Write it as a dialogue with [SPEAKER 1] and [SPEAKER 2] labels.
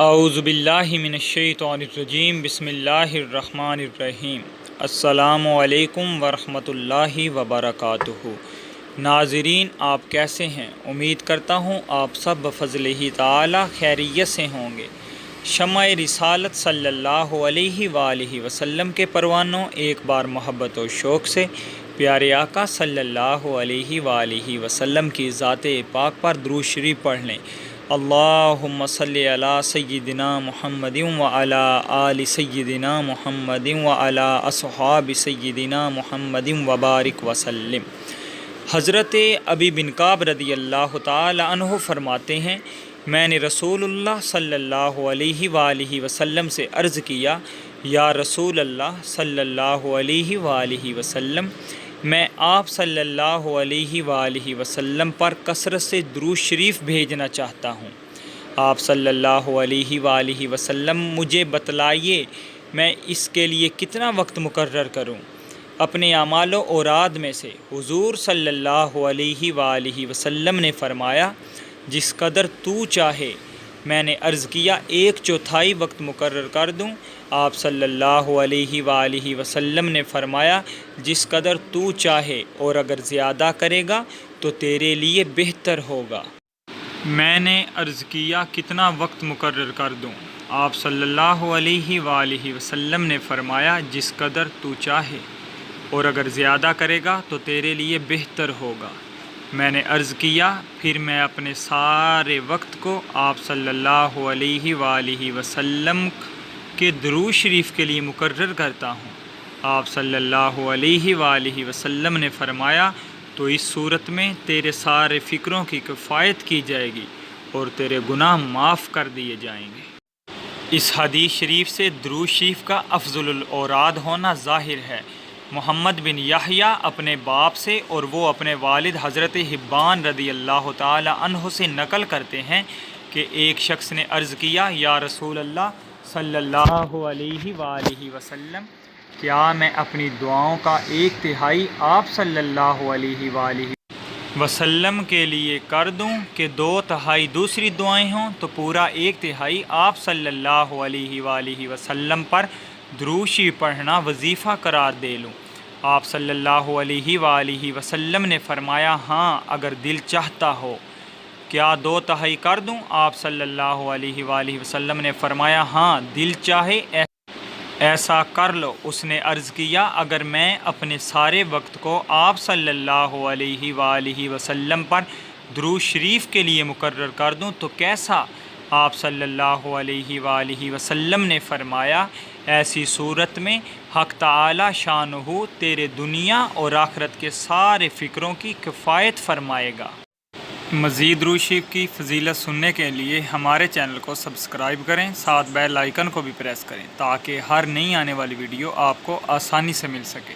[SPEAKER 1] اعوذ باللہ من الشیطان الرجیم بسم اللہ الرحمن الرحیم السلام علیکم ورحمۃ اللہ وبرکاتہ۔ ناظرین، آپ کیسے ہیں؟ امید کرتا ہوں آپ سب بفضل ہی تعالی خیریت سے ہوں گے۔ شمع رسالت صلی اللہ علیہ وآلہ وسلم کے پروانوں، ایک بار محبت و شوق سے پیارے آقا صلی اللہ علیہ وآلہ وسلم کی ذات پاک پر درود شریف پڑھ لیں۔ اللہم صلی علی سیدنا محمد وعلی آل سیدنا محمد وعلی اصحاب سیدنا محمد وبارک وسلم۔ حضرت ابی بن کعب رضی اللہ تعالی عنہ فرماتے ہیں، میں نے رسول اللہ صلی اللہ علیہ وآلہ وسلم سے عرض کیا، یا رسول اللہ صلی اللہ علیہ وآلہ وسلم، میں آپ صلی اللہ علیہ وآلہ وسلم پر کثرت سے درود شریف بھیجنا چاہتا ہوں۔ آپ صلی اللہ علیہ وآلہ وسلم مجھے بتلائیے میں اس کے لیے کتنا وقت مقرر کروں۔ اپنے اعمال و اوراد میں سے حضور صلی اللہ علیہ وآلہ وسلم نے فرمایا، جس قدر تو چاہے۔ میں نے عرض کیا، 1/4 وقت مقرر کر دوں؟ آپ صلی اللہ علیہ وآلہ وسلم نے فرمایا، جس قدر تو چاہے، اور اگر زیادہ کرے گا تو تیرے لیے بہتر ہوگا۔ میں نے عرض کیا، کتنا وقت مقرر کر دوں؟ آپ صلی اللہ علیہ وآلہ وسلم نے فرمایا، جس قدر تو چاہے، اور اگر زیادہ کرے گا تو تیرے لیے بہتر ہوگا۔ میں نے عرض کیا، پھر میں اپنے سارے وقت کو آپ صلی اللہ علیہ وآلہ وسلم کے درود شریف کے لیے مقرر کرتا ہوں۔ آپ صلی اللہ علیہ وآلہ وسلم نے فرمایا، تو اس صورت میں تیرے سارے فکروں کی کفایت کی جائے گی اور تیرے گناہ معاف کر دیے جائیں گے۔ اس حدیث شریف سے درود شریف کا افضل الاوراد ہونا ظاہر ہے۔ محمد بن یحییٰ اپنے باپ سے اور وہ اپنے والد حضرت حبان رضی اللہ تعالی عنہ سے نقل کرتے ہیں کہ ایک شخص نے عرض کیا، یا رسول اللہ صلی اللہ علیہ وآلہ وسلم، کیا میں اپنی دعاؤں کا 1/3 آپ صلی اللہ علیہ وآلہ وسلم کے لیے کر دوں کہ 2/3 دوسری دعائیں ہوں، تو پورا 1/3 آپ صلی اللہ علیہ وآلہ وسلم پر درود شریف پڑھنا وظیفہ قرار دے لوں؟ آپ صلی اللہ علیہ وآلہ وسلم نے فرمایا، ہاں اگر دل چاہتا ہو۔ کیا 2/3 کر دوں؟ آپ صلی اللہ علیہ وآلہ وسلم نے فرمایا، ہاں دل چاہے ایسا کر لو۔ اس نے عرض کیا، اگر میں اپنے سارے وقت کو آپ صلی اللہ علیہ وآلہ وسلم پر درود شریف کے لیے مقرر کر دوں تو کیسا؟ آپ صلی اللہ علیہ وآلہ وسلم نے فرمایا، ایسی صورت میں حق تعالی شانہ تیرے دنیا اور آخرت کے سارے فکروں کی کفایت فرمائے گا۔ مزید درود شریف کی فضیلت سننے کے لیے ہمارے چینل کو سبسکرائب کریں، ساتھ بیل آئیکن کو بھی پریس کریں تاکہ ہر نئی آنے والی ویڈیو آپ کو آسانی سے مل سکے۔